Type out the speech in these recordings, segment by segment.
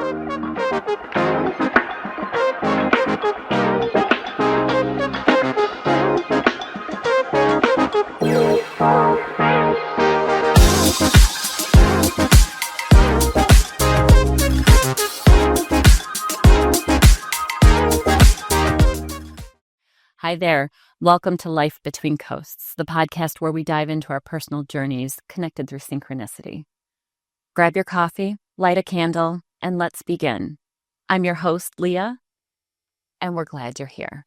Hi there. Welcome to Life Between Coasts, the podcast where we dive into our personal journeys connected through synchronicity. Grab your coffee, light a candle, and let's begin. I'm your host, Leah, and we're glad you're here.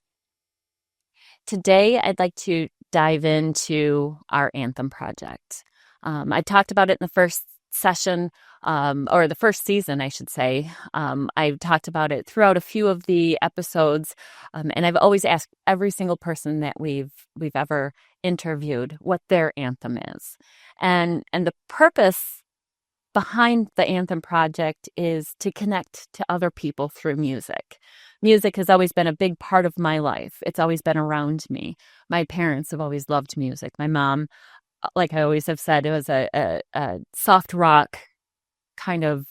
Today, I'd like to dive into our Anthem project. I talked about it in the first session, or the first season, I should say. I've talked about it throughout a few of the episodes, and I've always asked every single person that we've ever interviewed what their anthem is. And the purpose behind the Anthem project is to connect to other people through music. Music has always been a big part of my life. It's always been around me. My parents have always loved music. My mom, like I always have said, it was a soft rock kind of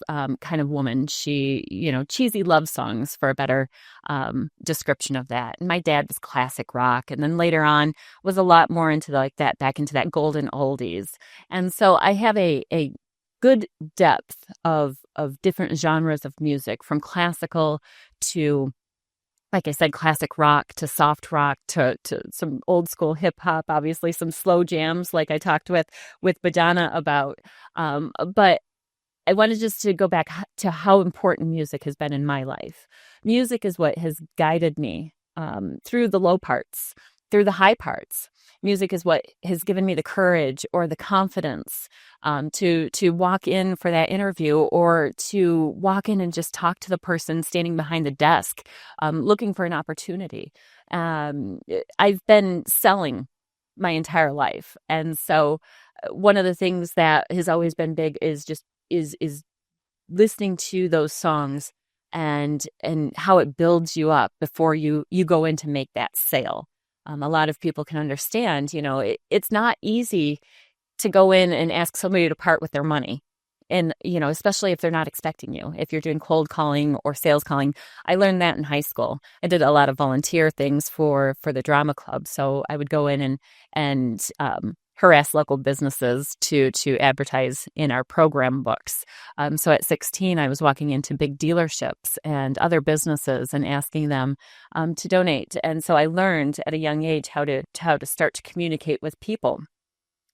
woman. She, cheesy love songs for a better description of that. And my dad was classic rock, and then later on was a lot more into back into that golden oldies. And so I have a good depth of different genres of music, from classical to, like I said, classic rock to soft rock to some old school hip hop, obviously some slow jams like I talked with Badana about. But I wanted just to go back to how important music has been in my life. Music is what has guided me through the low parts, through the high parts. Music is what has given me the courage or the confidence to walk in for that interview, or to walk in and just talk to the person standing behind the desk looking for an opportunity. I've been selling my entire life. And so one of the things that has always been big is listening to those songs and how it builds you up before you go in to make that sale. A lot of people can understand, it's not easy to go in and ask somebody to part with their money. And, especially if they're not expecting you, if you're doing cold calling or sales calling. I learned that in high school. I did a lot of volunteer things for the drama club. So I would go in and harass local businesses to advertise in our program books. So at 16, I was walking into big dealerships and other businesses and asking them to donate. And so I learned at a young age how to start to communicate with people.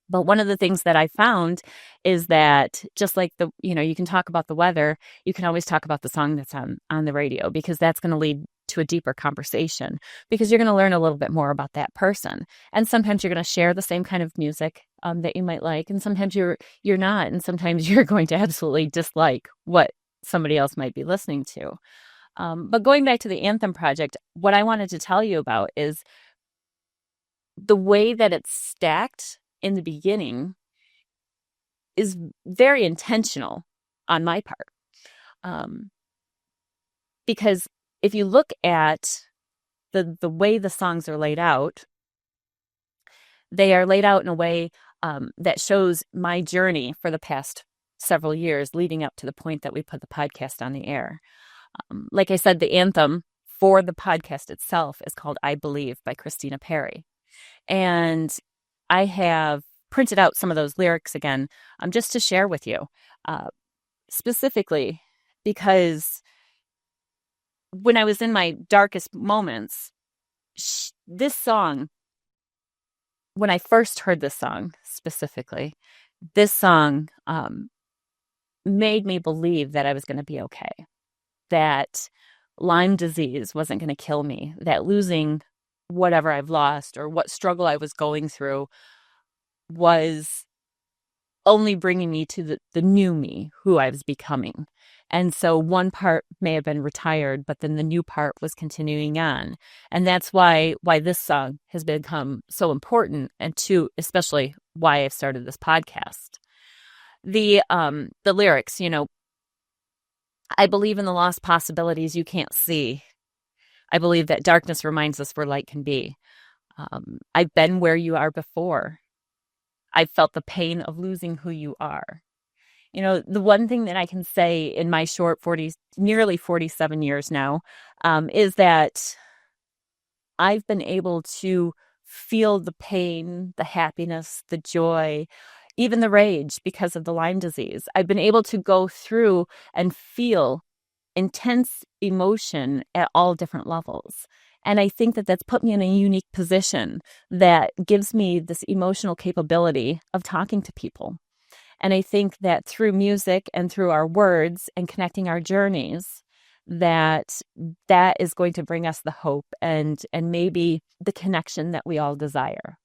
But one of the things that I found is that, just like you can talk about the weather, you can always talk about the song that's on the radio, because that's going to lead to a deeper conversation, because you're going to learn a little bit more about that person. And sometimes you're going to share the same kind of music that you might like, and sometimes you're not, and sometimes you're going to absolutely dislike what somebody else might be listening to. But going back to the Anthem project, what I wanted to tell you about is the way that it's stacked in the beginning is very intentional on my part. Because if you look at the way the songs are laid out, they are laid out in a way that shows my journey for the past several years leading up to the point that we put the podcast on the air. Like I said, the anthem for the podcast itself is called I Believe by Christina Perry. And I have printed out some of those lyrics again just to share with you, specifically because when I was in my darkest moments, this song, when I first heard this song specifically, this song made me believe that I was going to be okay, that Lyme disease wasn't going to kill me, that losing whatever I've lost or what struggle I was going through was only bringing me to the new me, who I was becoming. And so one part may have been retired, but then the new part was continuing on. And that's why this song has become so important, and especially why I've started this podcast. The lyrics, I believe in the lost possibilities you can't see. I believe that darkness reminds us where light can be. I've been where you are before. I've felt the pain of losing who you are. The one thing that I can say in my short 40, nearly 47 years now, is that I've been able to feel the pain, the happiness, the joy, even the rage because of the Lyme disease. I've been able to go through and feel intense emotion at all different levels. And I think that that's put me in a unique position that gives me this emotional capability of talking to people. And I think that through music and through our words and connecting our journeys, that is going to bring us the hope and maybe the connection that we all desire.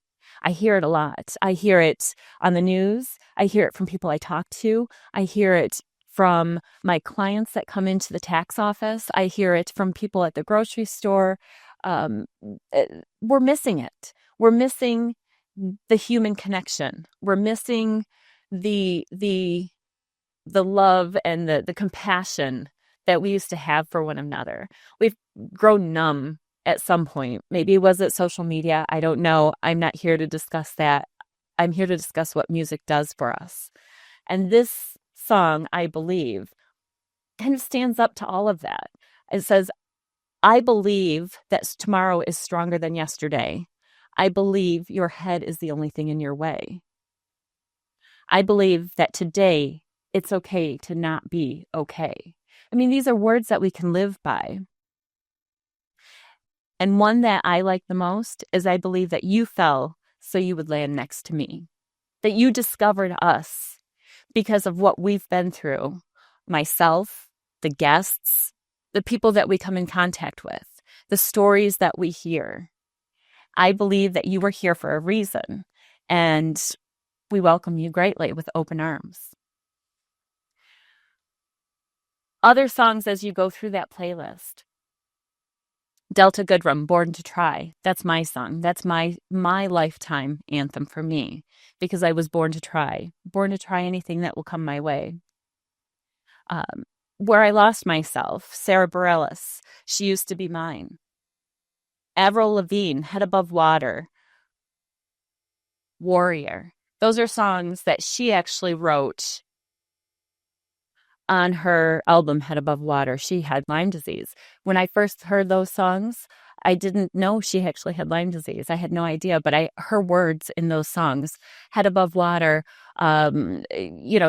I hear it a lot. I hear it on the news. I hear it from people I talk to. I hear it from my clients that come into the tax office. I hear it from people at the grocery store. We're missing it. We're missing the human connection. We're missing the love and the compassion that we used to have for one another. We've grown numb at some point. Maybe was it social media? I don't know. I'm not here to discuss that. I'm here to discuss what music does for us. And this song, I believe, kind of stands up to all of that. It says, I believe that tomorrow is stronger than yesterday. I believe your head is the only thing in your way. I believe that today it's okay to not be okay. I mean, these are words that we can live by. And one that I like the most is I believe that you fell so you would land next to me. That you discovered us because of what we've been through. Myself, the guests, the people that we come in contact with, the stories that we hear. I believe that you were here for a reason, and we welcome you greatly with open arms. Other songs as you go through that playlist. Delta Goodrum, Born to Try. That's my song. That's my lifetime anthem for me, because I was born to try anything that will come my way. Where I Lost Myself, Sarah Bareilles, She Used to Be Mine. Avril Lavigne, Head Above Water, Warrior. Those are songs that she actually wrote on her album Head Above Water. She had Lyme disease. When I first heard those songs, I didn't know she actually had Lyme disease. I had no idea, but her words in those songs, Head Above Water,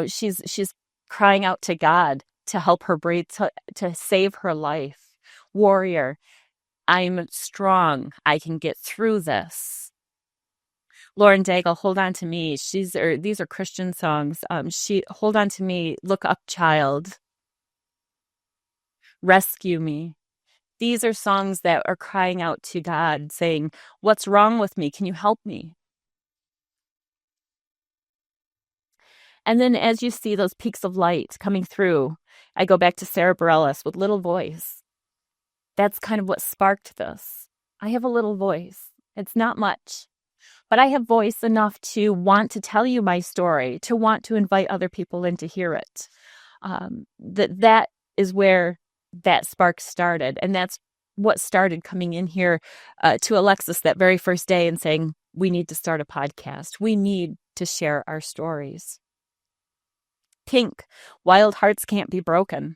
she's crying out to God to help her breathe, to save her life. Warrior, I'm strong. I can get through this. Lauren Daigle, Hold On to Me. These are Christian songs. Hold On to Me, Look Up Child, Rescue Me. These are songs that are crying out to God, saying, what's wrong with me? Can you help me? And then as you see those peaks of light coming through, I go back to Sarah Bareilles with Little Voice. That's kind of what sparked this. I have a little voice. It's not much, but I have voice enough to want to tell you my story, to want to invite other people in to hear it. That is where that spark started. And that's what started coming in here to Alexis that very first day and saying, we need to start a podcast. We need to share our stories. Pink, Wild Hearts Can't Be Broken.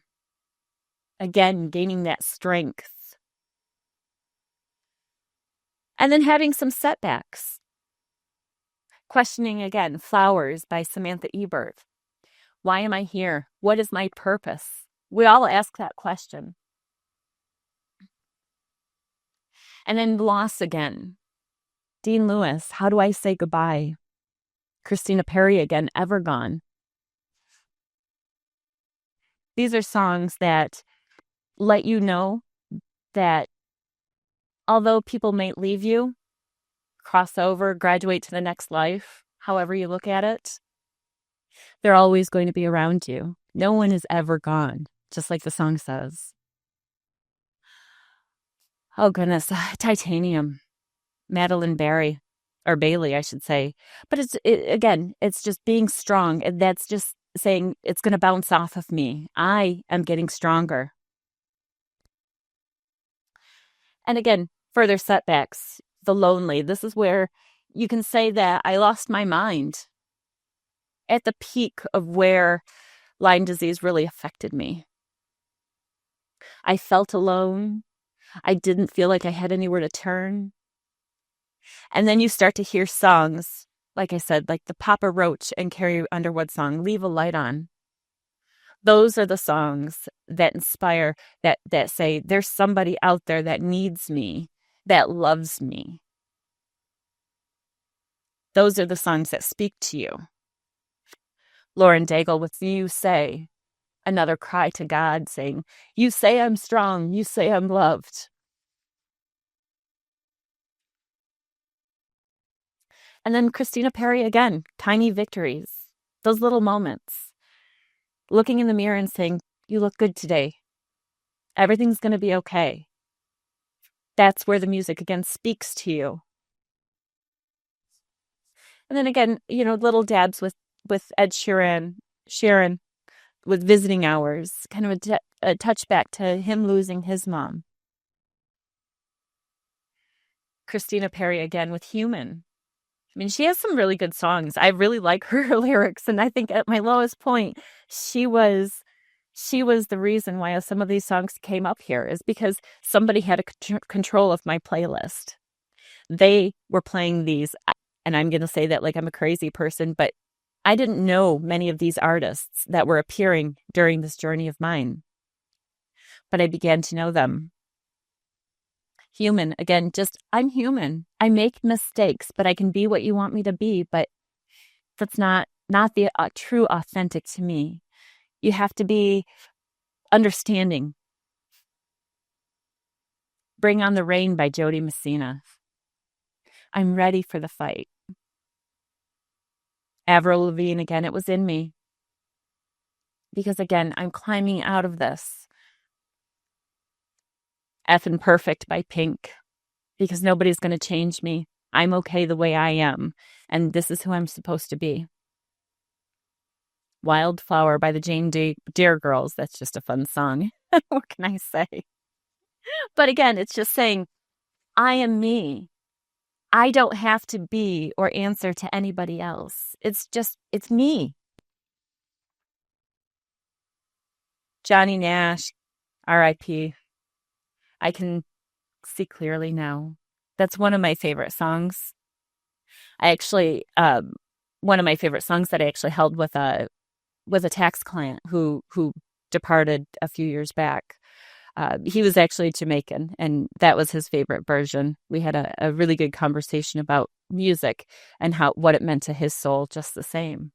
Again, gaining that strength. And then having some setbacks. Questioning again, Flowers by Samantha Ebert. Why am I here? What is my purpose? We all ask that question. And then loss again. Dean Lewis, How Do I Say Goodbye? Christina Perri again, Ever Gone. These are songs that let you know that although people may leave you, cross over, graduate to the next life, however you look at it, they're always going to be around you. No one is ever gone, just like the song says. Oh, goodness. Titanium. Madeline Barry, or Bailey, I should say. But it's just being strong. And that's just saying it's going to bounce off of me. I am getting stronger. And again, further setbacks, The Lonely. This is where you can say that I lost my mind at the peak of where Lyme disease really affected me. I felt alone. I didn't feel like I had anywhere to turn. And then you start to hear songs, like I said, like the Papa Roach and Carrie Underwood song, Leave a Light On. Those are the songs that inspire, that say, there's somebody out there that needs me, that loves me. Those are the songs that speak to you. Lauren Daigle with You Say, another cry to God saying, you say I'm strong, you say I'm loved. And then Christina Perri again, Tiny Victories, those little moments. Looking in the mirror and saying, you look good today. Everything's going to be okay. That's where the music again speaks to you. And then again, little dabs with Ed Sheeran with Visiting Hours, kind of a touchback to him losing his mom. Christina Perri again with Human. I mean, she has some really good songs. I really like her lyrics. And I think at my lowest point, she was the reason why some of these songs came up here, is because somebody had a control of my playlist. They were playing these, and I'm going to say that like I'm a crazy person, but I didn't know many of these artists that were appearing during this journey of mine. But I began to know them. Human, again, I'm human. I make mistakes, but I can be what you want me to be. But that's not the true authentic to me. You have to be understanding. Bring on the Rain by Jody Messina. I'm ready for the fight. Avril Lavigne, again, it was in me. Because again, I'm climbing out of this. Effin' Perfect by Pink. Because nobody's going to change me. I'm okay the way I am. And this is who I'm supposed to be. Wildflower by the Jane Deere Girls. That's just a fun song. What can I say? But again, it's just saying, I am me. I don't have to be or answer to anybody else. It's me. Johnny Nash, R.I.P. I can see clearly now. That's one of my favorite songs. I actually, one of my favorite songs that I actually held with a tax client who departed a few years back. He was actually Jamaican, and that was his favorite version. We had a really good conversation about music and what it meant to his soul, just the same.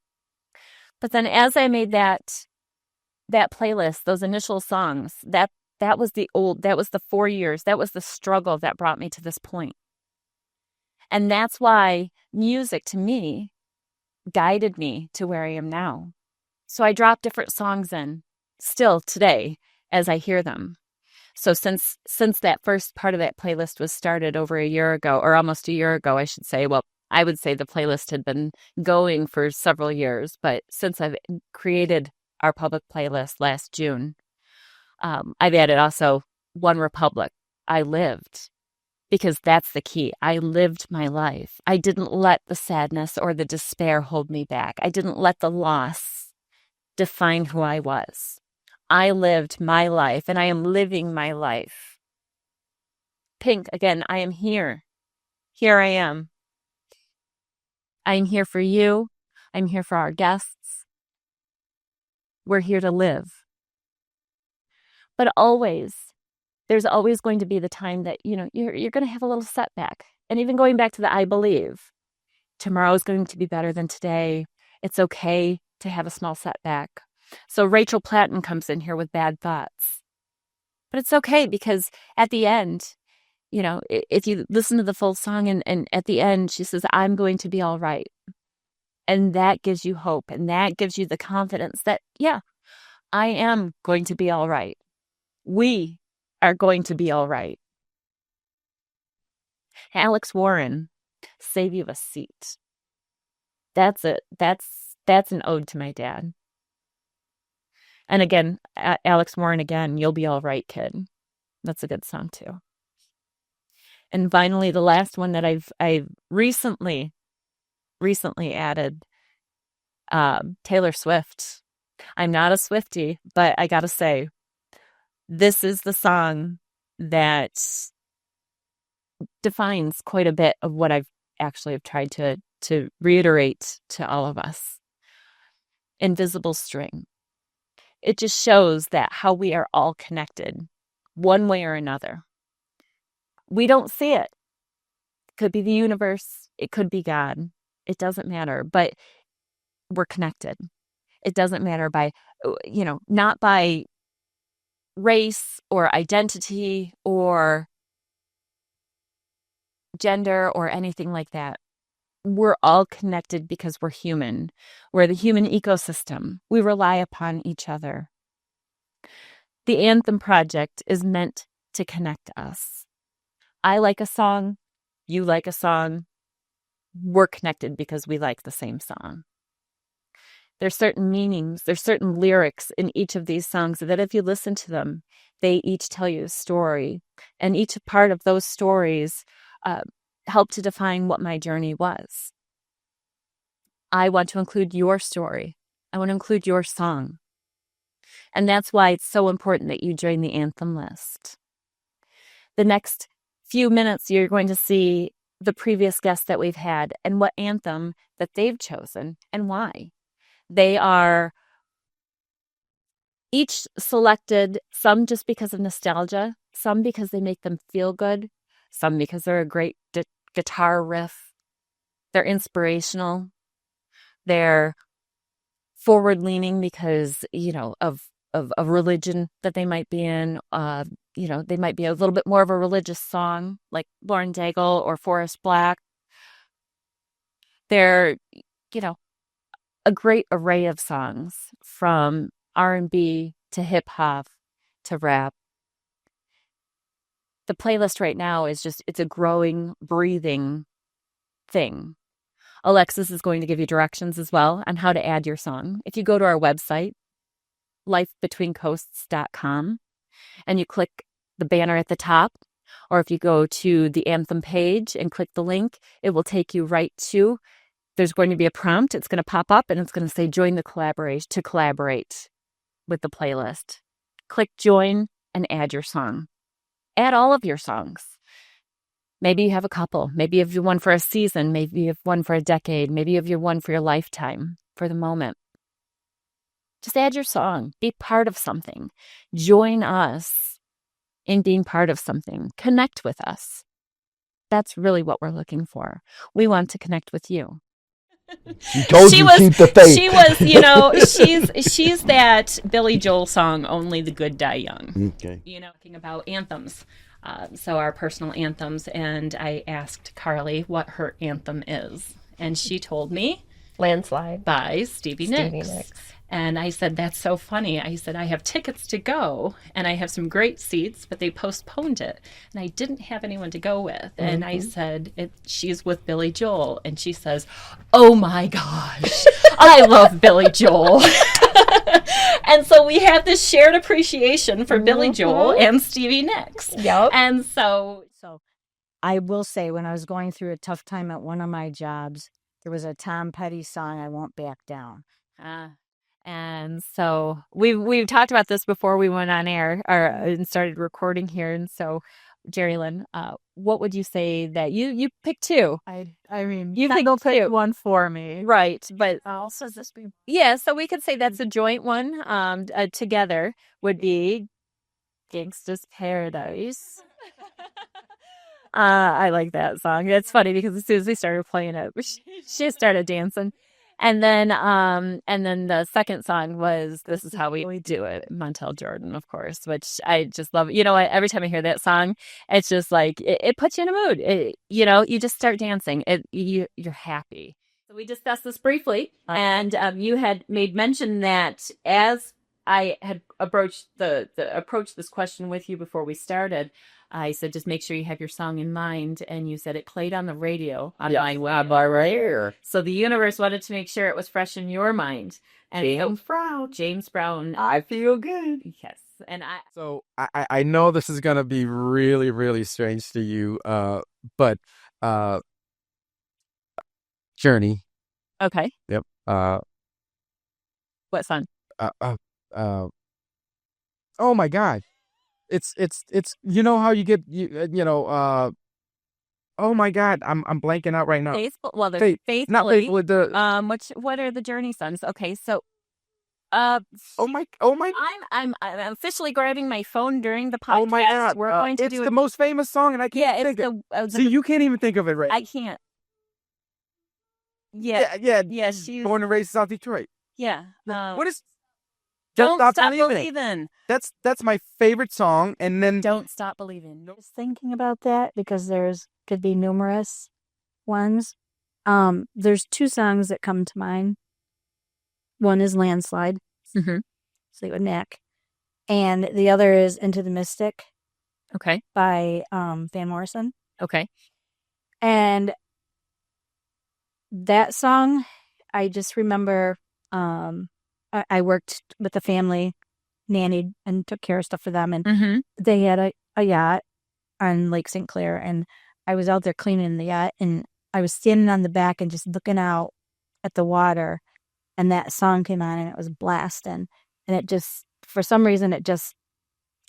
But then as I made that playlist, those initial songs, that was the 4 years, that was the struggle that brought me to this point. And that's why music to me guided me to where I am now. So I drop different songs in still today as I hear them. So since that first part of that playlist was started over a year ago, or almost a year ago, I should say, well, I would say the playlist had been going for several years, but since I've created our public playlist last June, I've added also One Republic, I Lived, because that's the key. I lived my life. I didn't let the sadness or the despair hold me back. I didn't let the loss define who I was. I lived my life, and I am living my life. Pink, again, I am here. Here I am. I am here for you. I'm here for our guests. We're here to live. But there's always going to be the time that, you're going to have a little setback. And even going back to the I believe, tomorrow is going to be better than today. It's okay to have a small setback. So Rachel Platten comes in here with Bad Thoughts. But it's okay, because at the end, if you listen to the full song and at the end, she says, I'm going to be all right. And that gives you hope. And that gives you the confidence that, yeah, I am going to be all right. We are going to be all right. Alex Warren, Save You a Seat. That's it. That's an ode to my dad. And again, Alex Warren again, You'll Be All Right, Kid. That's a good song too. And finally, the last one that I've recently added, Taylor Swift, I'm not a Swiftie, but I gotta say, this is the song that defines quite a bit of what I've actually have tried to reiterate to all of us. Invisible String. It just shows that how we are all connected one way or another. We don't see it. It could be the universe. It could be God. It doesn't matter, but we're connected. It doesn't matter by, not by race or identity or gender or anything like that. We're all connected because we're human. We're the human ecosystem. We rely upon each other. The Anthem Project is meant to connect us. I like a song. You like a song. We're connected because we like the same song. There's certain meanings, there's certain lyrics in each of these songs that if you listen to them, they each tell you a story. And each part of those stories help to define what my journey was. I want to include your story. I want to include your song. And that's why it's so important that you join the Anthem list. The next few minutes, you're going to see the previous guests that we've had and what anthem that they've chosen and why. They are each selected, some just because of nostalgia, some because they make them feel good, some because they're a great guitar riff. They're inspirational. They're forward-leaning because, of religion that they might be in. They might be a little bit more of a religious song, like Lauren Daigle or Forrest Black. They're, a great array of songs from R&B to hip hop to rap. The playlist right now is it's a growing, breathing thing. Alexis is going to give you directions as well on how to add your song. If you go to our website, lifebetweencoasts.com, and you click the banner at the top, or if you go to the Anthem page and click the link, it will take you right to, there's going to be a prompt. It's going to pop up and it's going to say join the collaboration to collaborate with the playlist. Click join and add your song. Add all of your songs. Maybe you have a couple. Maybe you have one for a season. Maybe you have one for a decade. Maybe you have one for your lifetime, for the moment. Just add your song. Be part of something. Join us in being part of something. Connect with us. That's really what we're looking for. We want to connect with you. She told you keep the faith. She was, she's that Billy Joel song, Only the Good Die Young. Okay. Talking about anthems. So our personal anthems. And I asked Carly what her anthem is. And she told me Landslide by Stevie Nicks. And I said, that's so funny. I said, I have tickets to go and I have some great seats, but they postponed it. And I didn't have anyone to go with. Mm-hmm. And I said, she's with Billy Joel. And she says, oh my gosh, I love Billy Joel. And so we have this shared appreciation for Billy Joel and Stevie Nicks. Yep. And so I will say, when I was going through a tough time at one of my jobs, there was a Tom Petty song, I Won't Back Down. And so we've talked about this before we went on air and started recording here. And so, Jerry Lynn, what would you say that you picked two? I mean, you picked two. One for me, right? But also this be so we could say that's a joint one. Together would be Gangsta's Paradise. I like that song. It's funny because as soon as we started playing it, she started dancing. And then the second song was This Is How We Do It, Montel Jordan, of course, which I just love. You know what? Every time I hear that song, it's just like, it puts you in a mood. You just start dancing. You're happy. So we discussed this briefly, and you had made mention that as I had approached this question with you before we started, I said, just make sure you have your song in mind. And you said it played on the radio. On my right here. So the universe wanted to make sure it was fresh in your mind. And James Brown. I feel good. Yes. And I know this is going to be really, really strange to you, but Journey. Okay. Yep. What song? oh my God. It's you know how you get oh my God, I'm blanking out right now. Faithful. Well, there's Faith, not faithfully. faithful. What are the Journey songs? Okay, so Oh my, I'm officially grabbing my phone during the podcast. oh my God. We're going to It's do the most famous song, and I can't it's think it. the See, you can't even think of it right. I can't. Yeah, Yeah. she's Born and raised in South Detroit. yeah. What is? Don't Stop Believing. Believing. That's my favorite song, and then Don't Stop Believing. I was thinking about that because could be numerous ones. There's two songs that come to mind. One is Landslide, Fleetwood Mac, and the other is Into the Mystic. Okay. By Van Morrison. Okay. And that song, I just remember I worked with a family, nannied and took care of stuff for them. And they had a yacht on Lake St. Clair. And I was out there cleaning the yacht. And I was standing on the back and just looking out at the water. And that song came on and it was blasting. And it just, for some reason, it just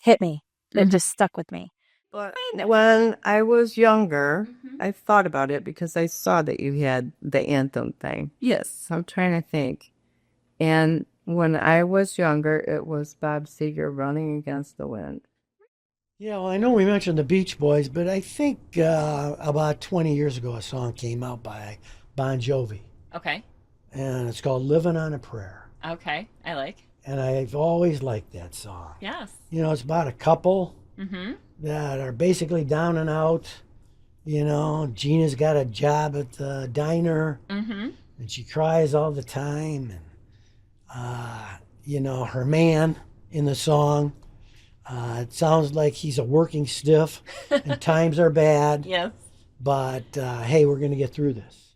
hit me. It just stuck with me. But when I was younger, I thought about it because I saw that you had the Anthem thing. Yes, I'm trying to think. And when I was younger, it was Bob Seger, Running Against the Wind. Yeah, well, I know we mentioned the Beach Boys, but I think about 20 years ago, a song came out by Bon Jovi. Okay. And it's called Living on a Prayer. Okay. I like. And I've always liked that song. Yes. You know, it's about a couple that are basically down and out. You know, Gina's got a job at the diner, and she cries all the time. And, you know, her man in the song, it sounds like he's a working stiff and times are bad. Yes. But, hey, we're going to get through this.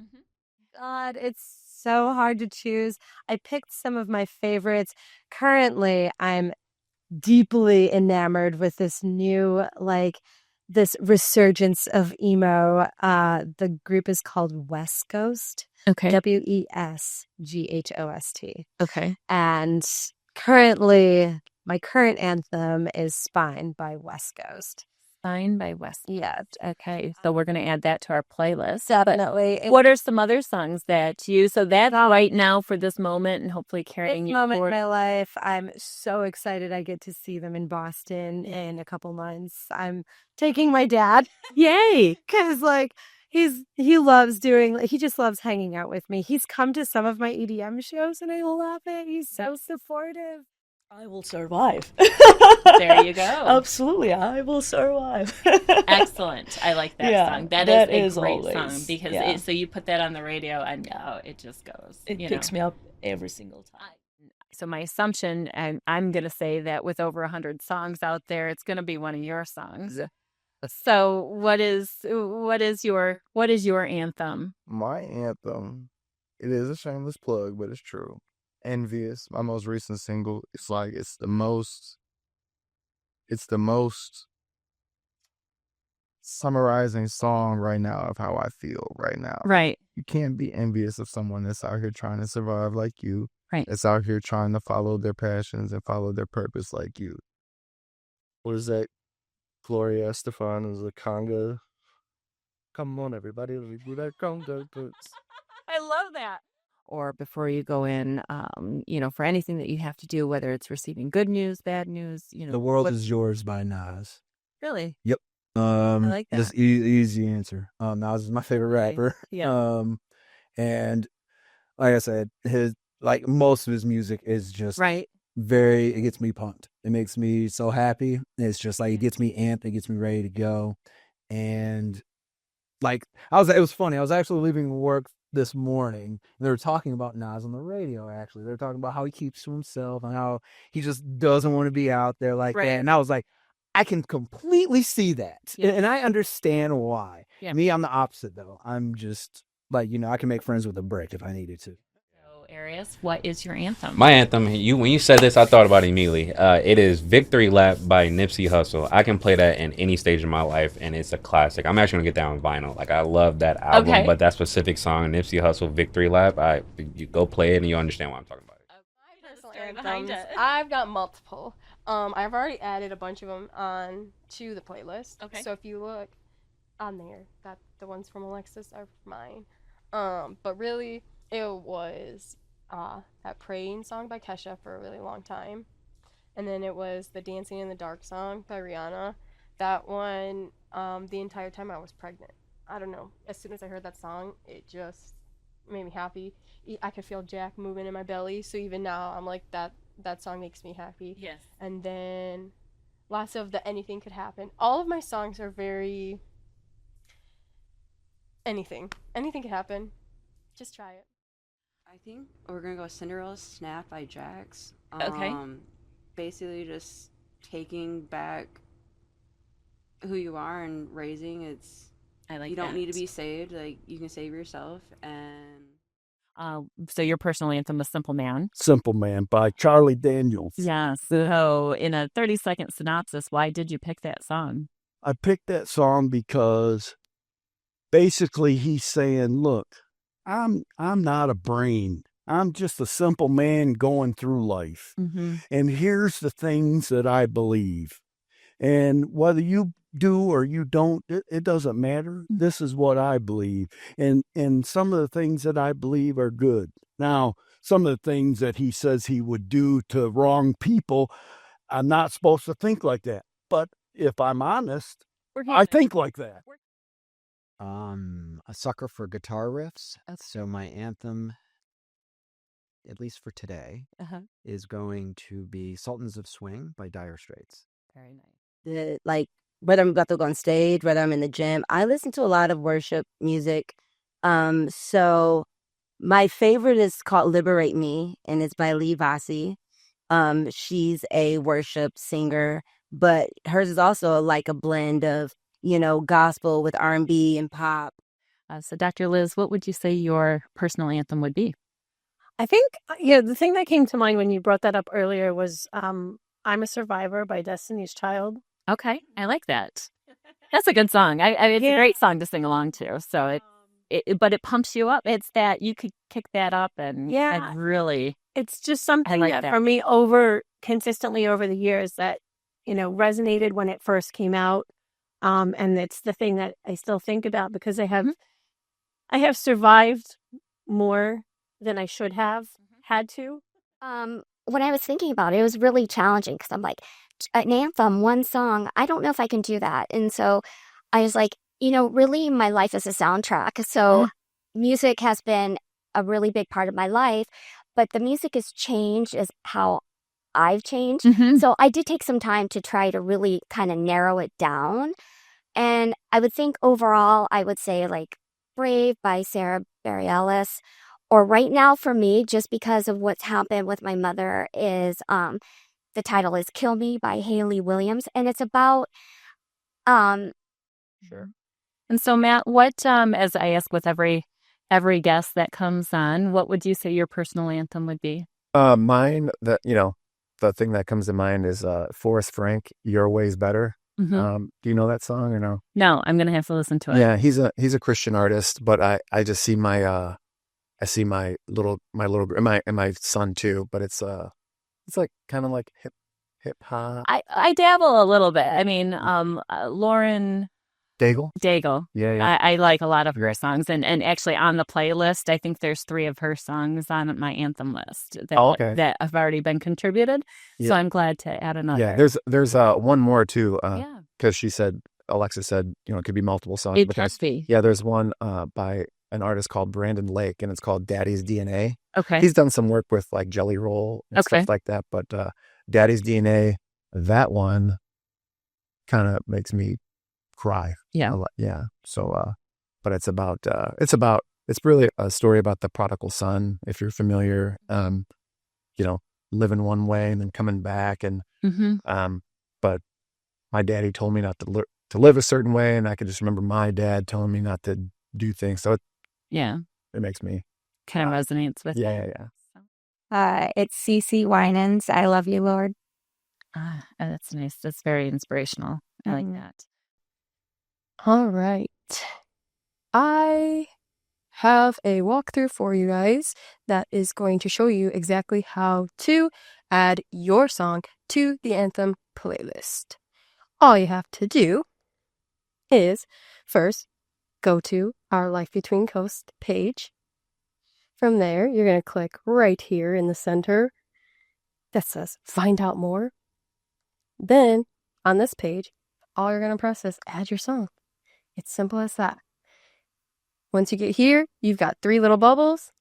God, it's so hard to choose. I picked some of my favorites. Currently, I'm deeply enamored with this new, this resurgence of emo. The group is called West Coast. Okay. WESGHOST. Okay. And currently, my current anthem is Spine by West Coast. Spine by West. Yeah. Okay. So we're going to add that to our playlist. Definitely. What are some other songs that so that's right now for this moment and hopefully carrying This you moment forward? in my life, I'm so excited I get to see them in Boston in a couple months. I'm taking my dad. Yay. Because he loves he just loves hanging out with me. He's come to some of my EDM shows and I love it. He's so supportive. I will survive. There you go. Absolutely, I will survive. Excellent. I like that song. That is a great always, song because so you put that on the radio and it just goes. It picks me up every single time. So my assumption, and I'm going to say that with over 100 songs out there, it's going to be one of your songs. So what is your anthem? My anthem, it is a shameless plug, but it's true. Envious, my most recent single. It's the most summarizing song right now of how I feel right now. Right. You can't be envious of someone that's out here trying to survive like you. Right. That's out here trying to follow their passions and follow their purpose like you. What is that? Gloria Estefan is a conga. Come on, everybody, let me do that conga. I love that. Or before you go in, for anything that you have to do, whether it's receiving good news, bad news, The World Is Yours by Nas. Really? Yep. I like that. Just easy answer. Nas is my favorite rapper. Yeah. And like I said, most of his music is just right. It gets me pumped. It makes me so happy. It's just it gets me amped. It gets me ready to go. And it was funny. I was actually leaving work this morning. They were talking about Nas on the radio, actually. They were talking about how he keeps to himself and how he just doesn't want to be out there like that. And I was like, I can completely see that. Yeah. And I understand why. Yeah. Me, I'm the opposite, though. I'm just, I can make friends with a brick if I needed to. So, Arius, what is your anthem? My anthem, when you said this, I thought about it immediately. It is Victory Lap by Nipsey Hussle. I can play that in any stage of my life, and it's a classic. I'm actually going to get that on vinyl. I love that album, but that specific song, Nipsey Hussle, Victory Lap, you go play it, and you'll understand what I'm talking about. anthems. I've got multiple. I've already added a bunch of them on to the playlist. Okay. So if you look on there, that the ones from Alexis are mine. But really, it was that Praying song by Kesha for a really long time. And then it was the Dancing in the Dark song by Rihanna. That one, the entire time I was pregnant. I don't know. As soon as I heard that song, it just made me happy. I could feel Jack moving in my belly. So even now, I'm like, that song makes me happy. Yes. And then lots of the Anything Could Happen. All of my songs are very anything. Anything could happen. Just try it. I think we're going to go Cinderella's Snap by Jax. Okay. Basically just taking back who you are and raising. I like you don't that. need to be saved. Like, you can save yourself. And So your personal anthem was Simple Man. Simple Man by Charlie Daniels. Yeah. So in a 30-second synopsis, why did you pick that song? I picked that song because basically he's saying, look, I'm not a brain. I'm just a simple man going through life. Mm-hmm. And here's the things that I believe. And whether you do or you don't, it doesn't matter. This is what I believe. And some of the things that I believe are good. Now, some of the things that he says he would do to wrong people, I'm not supposed to think like that. But if I'm honest, I think like that. A sucker for guitar riffs. So my anthem, at least for today, is going to be Sultans of Swing by Dire Straits. Very nice. Like, whether I'm about to go on stage, whether I'm in the gym, I listen to a lot of worship music. So my favorite is called Liberate Me, and it's by Lee Vasi. She's a worship singer, but hers is also like a blend of, gospel with R&B and pop. So Dr. Liz, what would you say your personal anthem would be? I think, the thing that came to mind when you brought that up earlier was I'm a Survivor by Destiny's Child. Okay, I like that. That's a good song. It's a great song to sing along to. So but it pumps you up. It's that you could kick that up and really. It's just something like that for me consistently over the years that, resonated when it first came out. And it's the thing that I still think about because I have survived more than I should have had to. When I was thinking about it, it was really challenging because I'm like, an anthem, one song, I don't know if I can do that. And so I was like, really my life is a soundtrack. So music has been a really big part of my life, but the music has changed as how I've changed. Mm-hmm. So I did take some time to try to really kind of narrow it down. And I would think overall, I would say like Brave by Sarah Bareilles, or right now for me, just because of what's happened with my mother, is the title is Kill Me by Hayley Williams. And it's about Sure. And so Matt, what as I ask with every guest that comes on, what would you say your personal anthem would be? Mine, the thing that comes to mind is Forrest Frank, Your Way's Better. Mm-hmm. Do you know that song or no? No, I'm gonna have to listen to it. Yeah, he's a Christian artist, but I just see my my son too, but it's like kind of like hip hop. I dabble a little bit. I mean, Lauren Daigle. Yeah. I like a lot of her songs, and actually on the playlist, I think there's 3 of her songs on my anthem list that have already been contributed. Yeah. So I'm glad to add another. Yeah, there's one more too. Because Alexa said, it could be multiple songs. It must be. Yeah, there's one by an artist called Brandon Lake, and it's called Daddy's DNA. Okay. He's done some work with like Jelly Roll and stuff like that, but Daddy's DNA, that one kind of makes me cry. Yeah. Yeah. So, but it's really a story about the prodigal son, if you're familiar, living one way and then coming back. And, but my daddy told me not to live a certain way. And I could just remember my dad telling me not to do things. So it makes me kind of resonates with. Yeah. It's CeCe Winans, I Love You, Lord. That's nice. That's very inspirational. I like that. All right. I have a walkthrough for you guys that is going to show you exactly how to add your song to the Anthem playlist. All you have to do is first go to our Life Between Coasts page. From there, you're going to click right here in the center that says Find Out More. Then on this page, all you're going to press is add your song. It's simple as that. Once you get here, you've got 3 little bubbles.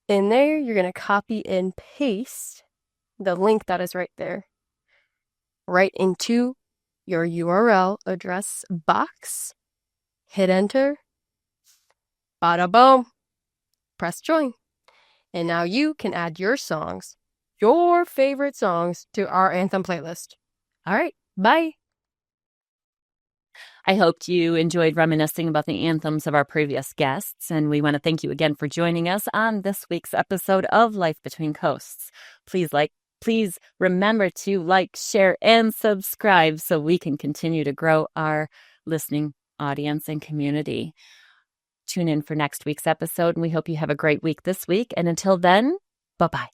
In there, you're going to copy and paste the link that is right there, right into your URL address box. Hit enter. Bada boom. Press join. And now you can add your songs, your favorite songs, to our Anthem playlist. All right, bye. I hoped you enjoyed reminiscing about the anthems of our previous guests, and we want to thank you again for joining us on this week's episode of Life Between Coasts. Please remember to like, share, and subscribe so we can continue to grow our listening audience and community. Tune in for next week's episode, and we hope you have a great week this week. And until then, bye-bye.